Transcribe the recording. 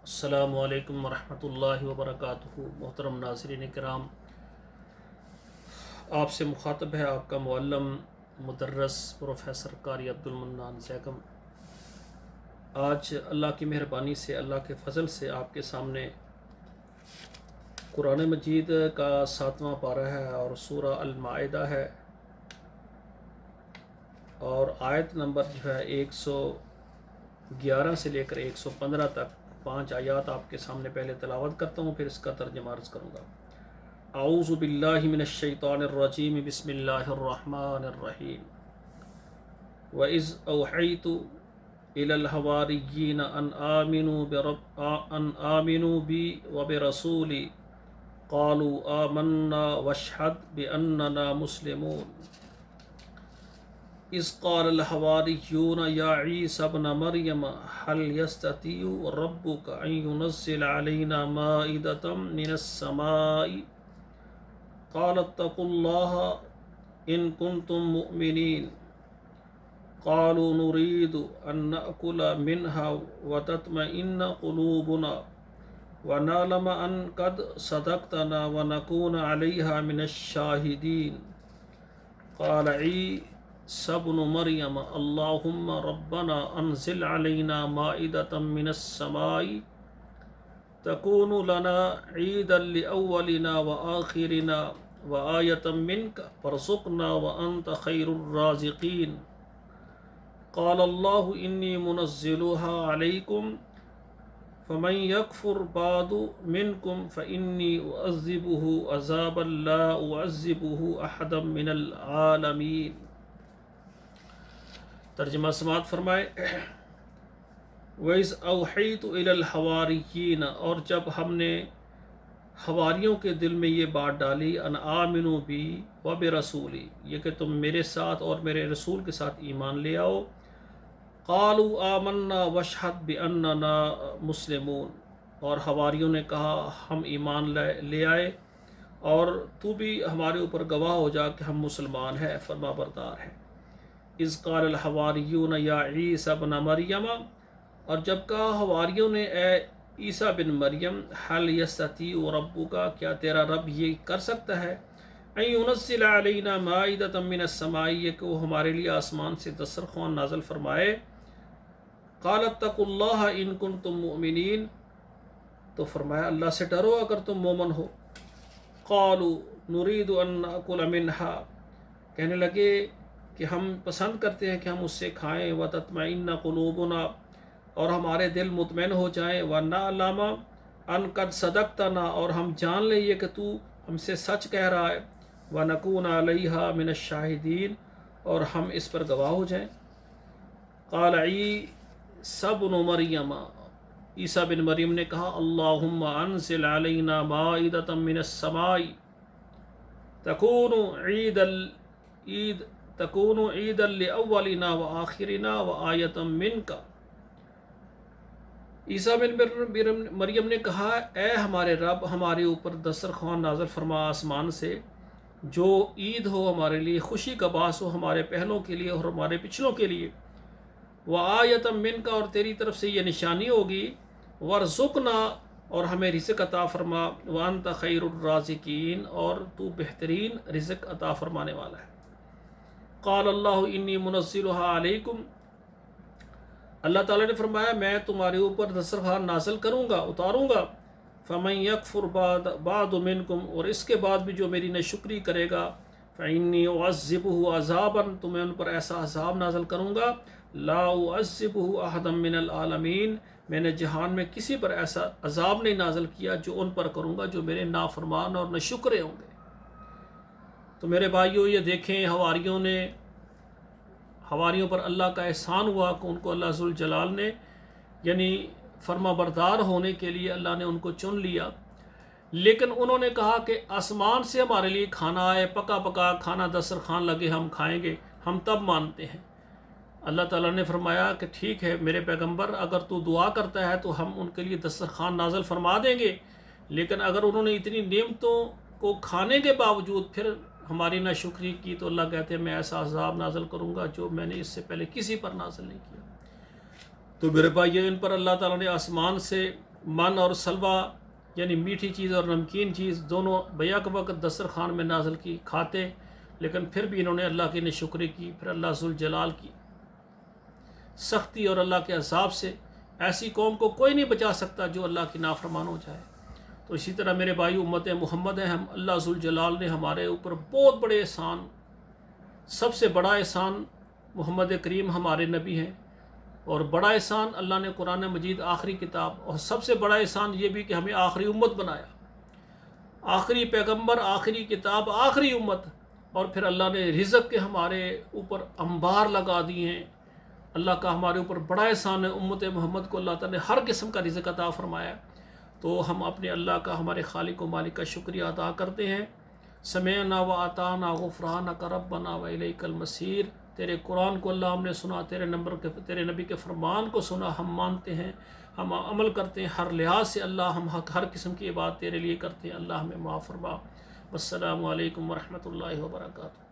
السلام علیکم ورحمۃ اللہ وبرکاتہ۔ محترم ناظرین کرام، آپ سے مخاطب ہے آپ کا معلم مدرس پروفیسر قاری عبدالمنان زیگم۔ آج اللہ کی مہربانی سے، اللہ کے فضل سے آپ کے سامنے قرآن مجید کا 7واں پارہ ہے اور سورہ المائدہ ہے، اور آیت نمبر 111 سے لے کر 115 تک 5 آیات آپ کے سامنے پہلے تلاوت کرتا ہوں، پھر اس کا ترجمہ عرض کروں گا۔ اعوذ باللہ من الشیطان الرجیم، بسم اللہ الرحمن الرحیم۔ وَإِذْ أَوْحَيْتُ إِلَى الْحَوَارِيِّينَ أَنْ آمِنُوا بِي وَبِرَسُولِي قَالُوا آمَنَّا وَاشْهَدْ بِأَنَّنَا مُسْلِمُونَ۔ إِذْ قَالَ الْحَوَارِيُّونَ يَا عِيسَى ابْنَ مَرْيَمَ هَلْ يَسْتَطِيعُ رَبُّكَ أَنْ يُنَزِّلَ عَلَيْنَا مَائِدَةً مِنَ السَّمَاءِ قَالَ اتَّقُوا اللَّهَ إِن كُنتُم مُّؤْمِنِينَ قَالُوا نُرِيدُ أَن نَّأْكُلَ مِنْهَا وَتَطْمَئِنَّ قُلُوبُنَا وَنَعْلَمَ أَن قَدْ صَدَقْتَنَا وَنَكُونَ عَلَيْهَا مِنَ الشَّاهِدِينَ قَالَ عِيسَى ابْنُ مَرْيَمَ اللَّهُمَّ رَبَّنَا أَنزِلْ عَلَيْنَا مَائِدَةً مِنَ السَّمَاءِ تَكُونُ لَنَا عِيدًا لِأَوَّلِنَا وَآخِرِنَا وَآيَةً مِنْكَ وَارْزُقْنَا وَأَنْتَ خَيْرُ الرَّازِقِينَ قَالَ اللَّهُ إِنِّي مُنَزِّلُهَا عَلَيْكُمْ فَمَنْ يَكْفُرْ بَعْدُ مِنْكُمْ فَإِنِّي أُعَذِّبُهُ عَذَابًا لَا أُعَذِّبُهُ أَحَدًا مِنَ الْعَالَمِينَ۔ ترجمہ سماعت فرمائے۔ وَإِذْ أَوْحَيْتُ إِلَى الْحَوَارِيِّينَ، اور جب ہم نے حواریوں کے دل میں یہ بات ڈالی، ان آمنوا بی وبرسولی، یہ کہ تم میرے ساتھ اور میرے رسول کے ساتھ ایمان لے آؤ۔ قالوا آمنا واشہد بأننا مسلمون، اور حواریوں نے کہا ہم ایمان لے آئے اور تو بھی ہمارے اوپر گواہ ہو جا کہ ہم مسلمان ہیں، فرما بردار ہیں۔ اذ قال الحواریون یا عیسی ابن مریم، اور جب کہا حواریوں نے اے عیسیٰ بن مریم، حل یستطیع ربک، کیا تیرا رب یہ کر سکتا ہے، ان ینزل علینا مائدۃ من السماء، کہ وہ ہمارے لیے آسمان سے دسترخوان نازل فرمائے۔ قال اتقوا اللہ ان کنتم مؤمنین، تو فرمایا اللہ سے ڈرو اگر تم مومن ہو۔ قالوا نرید ان نأکل منہا، کہنے لگے کہ ہم پسند کرتے ہیں کہ ہم اس سے کھائیں، وتطمئن قلوبنا، اور ہمارے دل مطمئن ہو جائیں، ونعلم ان قد صدقتنا، اور ہم جان لیں یہ کہ تو ہم سے سچ کہہ رہا ہے، ونکون علیہا من الشاہدین، اور ہم اس پر گواہ ہو جائیں۔ قال عیسی ابن مریم، عیسیٰ بن مریم نے کہا اللہم انزل علینا مائدۃ من السماء تکون عیدا لأولنا وآخرنا وآیۃ منک۔ عیسیٰ بن مریم نے کہا اے ہمارے رب، ہمارے اوپر دسترخوان نازل فرما آسمان سے، جو عید ہو ہمارے لیے، خوشی کا باعث ہو ہمارے پہلوں کے لیے اور ہمارے پچھلوں کے لیے، وآیۃ منک، اور تیری طرف سے یہ نشانی ہوگی، وارزقنا، اور ہمیں رزق عطا فرما، وانت خیر الرازقین، اور تو بہترین رزق عطا فرمانے والا ہے۔ قال اللہ انی منزلها علیکم، اللہ تعالیٰ نے فرمایا میں تمہارے اوپر دسترخوان نازل کروں گا، اتاروں گا، فمن یکفر بعد منکم، اور اس کے بعد بھی جو میری ناشکری کرے گا، فانی اعذبہ عذابا، تو میں ان پر ایسا عذاب نازل کروں گا، لا اعذبہ احدا من العالمین، میں نے جہان میں کسی پر ایسا عذاب نہیں نازل کیا جو ان پر کروں گا جو میرے نافرمان اور ناشکرے ہوں گے۔ تو میرے بھائیوں یہ دیکھیں، حواریوں پر اللہ کا احسان ہوا کہ ان کو اللہ ذوالجلال نے یعنی فرما بردار ہونے کے لیے اللہ نے ان کو چن لیا، لیکن انہوں نے کہا کہ آسمان سے ہمارے لیے کھانا آئے، پکا پکا کھانا دسترخوان لگے، ہم کھائیں گے، ہم تب مانتے ہیں۔ اللہ تعالیٰ نے فرمایا کہ ٹھیک ہے میرے پیغمبر، اگر تو دعا کرتا ہے تو ہم ان کے لیے دسترخوان نازل فرما دیں گے، لیکن اگر انہوں نے اتنی نعمتوں کو کھانے کے باوجود پھر ہماری ناشکری کی تو اللہ کہتے ہیں میں ایسا عذاب نازل کروں گا جو میں نے اس سے پہلے کسی پر نازل نہیں کیا۔ تو میرے بھائی ان پر اللہ تعالیٰ نے آسمان سے من اور سلوہ یعنی میٹھی چیز اور نمکین چیز دونوں بیک وقت دسترخوان میں نازل کی کھاتے، لیکن پھر بھی انہوں نے اللہ کی ناشکری کی۔ پھر اللہ ذوالجلال کی سختی اور اللہ کے عذاب سے ایسی قوم کو کوئی نہیں بچا سکتا جو اللہ کی نافرمان ہو جائے۔ تو اسی طرح میرے بھائی امت محمد ہیں ہم، اللہ ذوالجلال نے ہمارے اوپر بہت بڑے احسان، سب سے بڑا احسان محمد کریم ہمارے نبی ہیں، اور بڑا احسان اللہ نے قرآن مجید آخری کتاب، اور سب سے بڑا احسان یہ بھی کہ ہمیں آخری امت بنایا، آخری پیغمبر، آخری کتاب، آخری امت، اور پھر اللہ نے رزق کے ہمارے اوپر انبار لگا دیے ہیں۔ اللہ کا ہمارے اوپر بڑا احسان ہے، امت محمد کو اللہ تعالیٰ نے ہر قسم کا رزق عطا فرمایا۔ تو ہم اپنے اللہ کا، ہمارے خالق و مالک کا شکریہ ادا کرتے ہیں۔ سمعنا و اطعنا غفرانک ربنا و الیک المصیر، تیرے قرآن کو اللہ ہم نے سنا، تیرے نبی کے فرمان کو سنا، ہم مانتے ہیں، ہم عمل کرتے ہیں، ہر لحاظ سے اللہ ہم ہر قسم کی عبادت تیرے لیے کرتے ہیں، اللہ ہمیں معاف فرما۔ والسلام علیکم ورحمۃ اللہ وبرکاتہ۔